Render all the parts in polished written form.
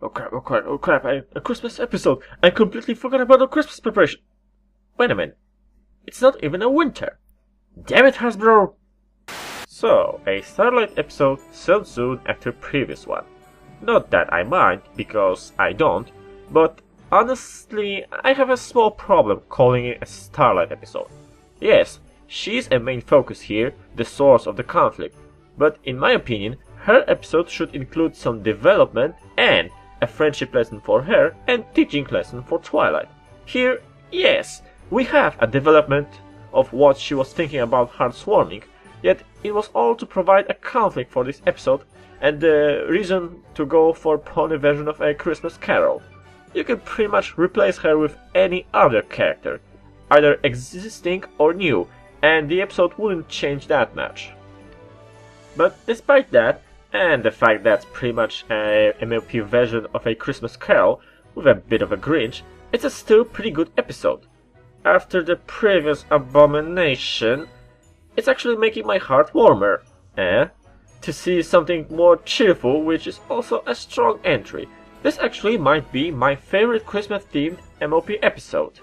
oh crap, a Christmas episode. I completely forgot about the Christmas preparation. Wait a minute. It's not even a winter. Damn it, Hasbro! So, a Starlight episode so soon after previous one. Not that I mind, because I don't, but honestly, I have a small problem calling it a Starlight episode. Yes, she's a main focus here, the source of the conflict, but in my opinion, her episode should include some development and a friendship lesson for her and teaching lesson for Twilight. Here, yes, we have a development of what she was thinking about Hearth's warming, yet it was all to provide a conflict for this episode and the reason to go for pony version of A Christmas Carol. You can pretty much replace her with any other character, either existing or new, and the episode wouldn't change that much. But despite that, and the fact that it's pretty much a MLP version of A Christmas Carol with a bit of a Grinch, it's a still pretty good episode. After the previous abomination, it's actually making my heart warmer, to see something more cheerful, which is also a strong entry. This actually might be my favorite Christmas-themed MOP episode.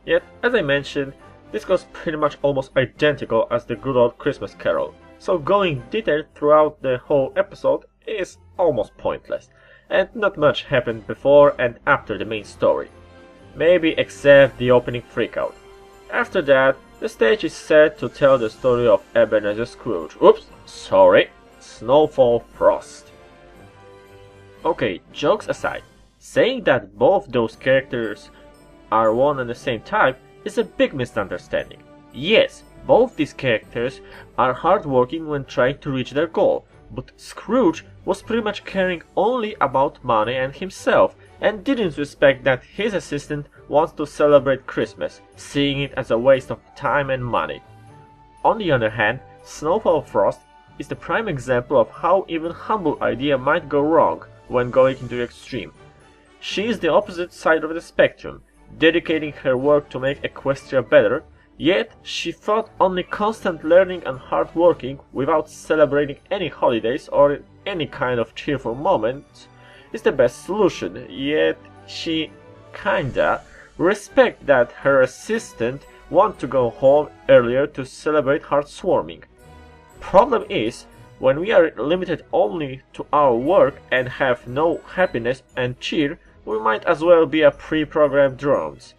Yet, as I mentioned, this goes pretty much almost identical as the good old Christmas Carol, so going detailed throughout the whole episode is almost pointless, and not much happened before and after the main story. Maybe except the opening freakout. After that, the stage is set to tell the story of Ebenezer Scrooge. Oops, sorry, Snowfall Frost. Okay, jokes aside, saying that both those characters are one and the same type is a big misunderstanding. Yes, both these characters are hardworking when trying to reach their goal, but Scrooge was pretty much caring only about money and himself, and didn't respect that his assistant wants to celebrate Christmas, seeing it as a waste of time and money. On the other hand, Snowfall Frost is the prime example of how even humble idea might go wrong when going into the extreme. She is the opposite side of the spectrum, dedicating her work to make Equestria better, yet she thought only constant learning and hard working without celebrating any holidays or any kind of cheerful moments is the best solution, yet she kinda respect that her assistant want to go home earlier to celebrate Hearth's warming. Problem is, when we are limited only to our work and have no happiness and cheer, we might as well be a pre-programmed drones.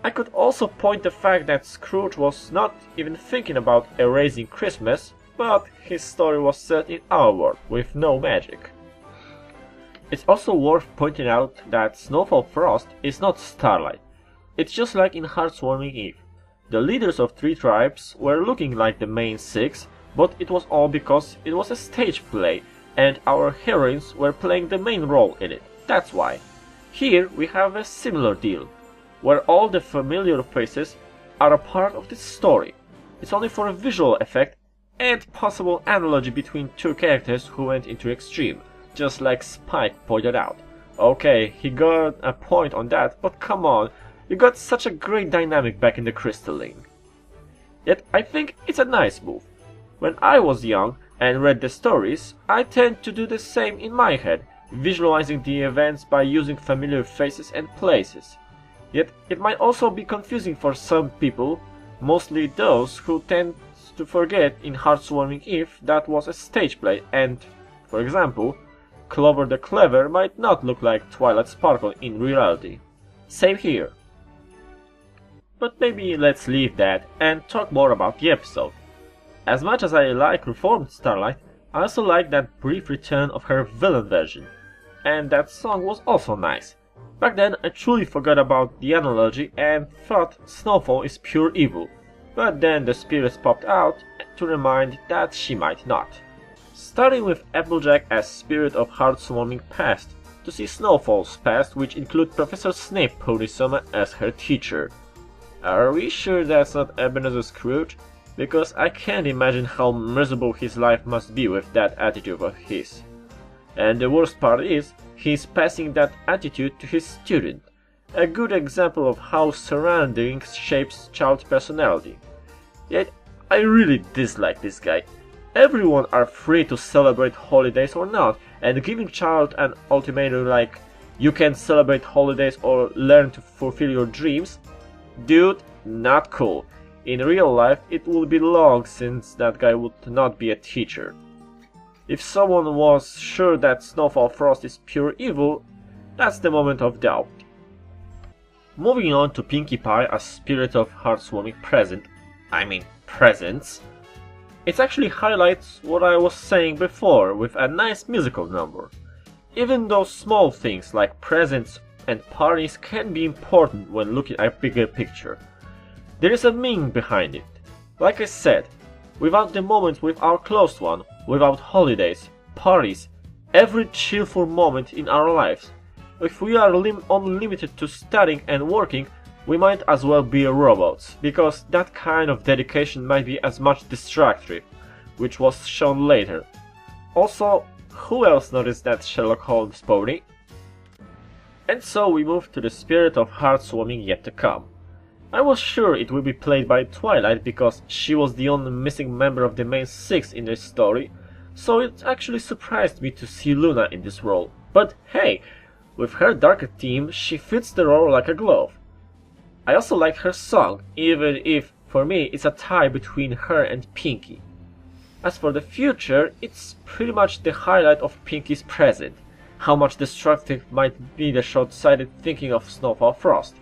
I could also point the fact that Scrooge was not even thinking about erasing Christmas, but his story was set in our world with no magic. It's also worth pointing out that Snowfall Frost is not Starlight. It's just like in Hearth's Warming Eve. The leaders of 3 tribes were looking like the main 6, but it was all because it was a stage play and our heroines were playing the main role in it. That's why. Here we have a similar deal, where all the familiar faces are a part of this story. It's only for a visual effect and possible analogy between 2 characters who went into extreme, just like Spike pointed out. Okay, he got a point on that, but come on, you got such a great dynamic back in the Crystalline. Yet I think it's a nice move. When I was young and read the stories, I tend to do the same in my head, visualizing the events by using familiar faces and places. Yet it might also be confusing for some people, mostly those who tend to forget in Hearth's Warming Eve that was a stage play and, for example, Clover the Clever might not look like Twilight Sparkle in reality. Same here. But maybe let's leave that and talk more about the episode. As much as I like reformed Starlight, I also like that brief return of her villain version. And that song was also nice. Back then I truly forgot about the analogy and thought Snowfall is pure evil. But then the spirits popped out to remind that she might not. Starting with Applejack as spirit of Hearth's Warming past, to see Snowfall's past, which include Professor Snape Ponisoma as her teacher. Are we sure that's not Ebenezer Scrooge? Because I can't imagine how miserable his life must be with that attitude of his. And the worst part is, he's passing that attitude to his student. A good example of how surroundings shapes child's personality. Yet, I really dislike this guy. Everyone are free to celebrate holidays or not, and giving child an ultimatum like you can celebrate holidays or learn to fulfill your dreams, dude, not cool. In real life, it will be long since that guy would not be a teacher. If someone was sure that Snowfall Frost is pure evil, that's the moment of doubt. Moving on to Pinkie Pie as spirit of heartwarming presents. It actually highlights what I was saying before with a nice musical number. Even those small things like presents and parties can be important when looking at a bigger picture. There is a meaning behind it. Like I said, without the moments with our close one, without holidays, parties, every cheerful moment in our lives, if we are only limited to studying and working, we might as well be robots, because that kind of dedication might be as much destructive, which was shown later. Also, who else noticed that Sherlock Holmes pony? And so we move to the spirit of heartwarming yet to come. I was sure it would be played by Twilight because she was the only missing member of the main six in this story, so it actually surprised me to see Luna in this role. But hey, with her darker theme, she fits the role like a glove. I also like her song, even if, for me, it's a tie between her and Pinkie. As for the future, it's pretty much the highlight of Pinkie's present, how much destructive might be the short-sighted thinking of Snowfall Frost.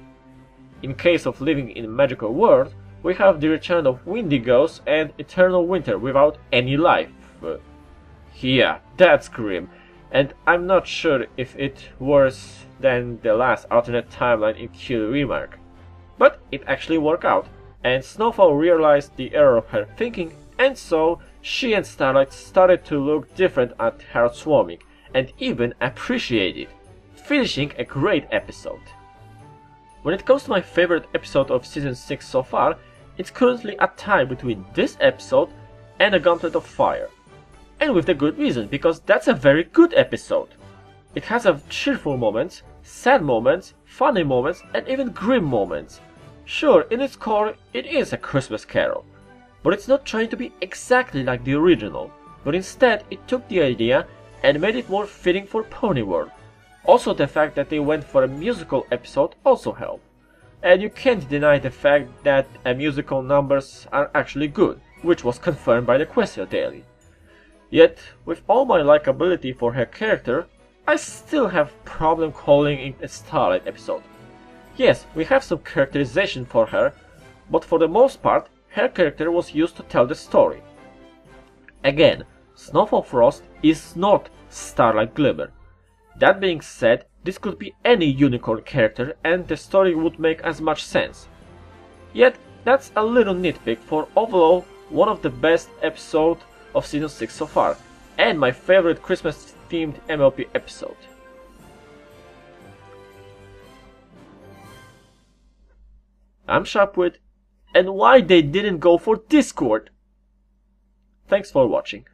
In case of living in a magical world, we have the return of windy ghosts and eternal winter without any life. Yeah, that's grim, and I'm not sure if it's worse than the last alternate timeline in Q Remark. But it actually worked out, and Snowfall realized the error of her thinking, and so she and Starlight started to look different at heartwarming, and even appreciate it, finishing a great episode. When it comes to my favorite episode of Season 6 so far, it's currently a tie between this episode and A Gauntlet of Fire. And with the good reason, because that's a very good episode. It has cheerful moments, sad moments, funny moments, and even grim moments. Sure, in its core, it is a Christmas carol, but it's not trying to be exactly like the original, but instead it took the idea and made it more fitting for Pony World. Also, the fact that they went for a musical episode also helped. And you can't deny the fact that musical numbers are actually good, which was confirmed by the Questia Daily. Yet, with all my likability for her character, I still have problem calling it a Starlight episode. Yes, we have some characterization for her, but for the most part, her character was used to tell the story. Again, Snowfall Frost is not Starlight Glimmer. That being said, this could be any unicorn character and the story would make as much sense. Yet, that's a little nitpick for overall one of the best episodes of Season 6 so far, and my favorite Christmas themed MLP episode. I'm Sharpwit, and why they didn't go for Discord? Thanks for watching.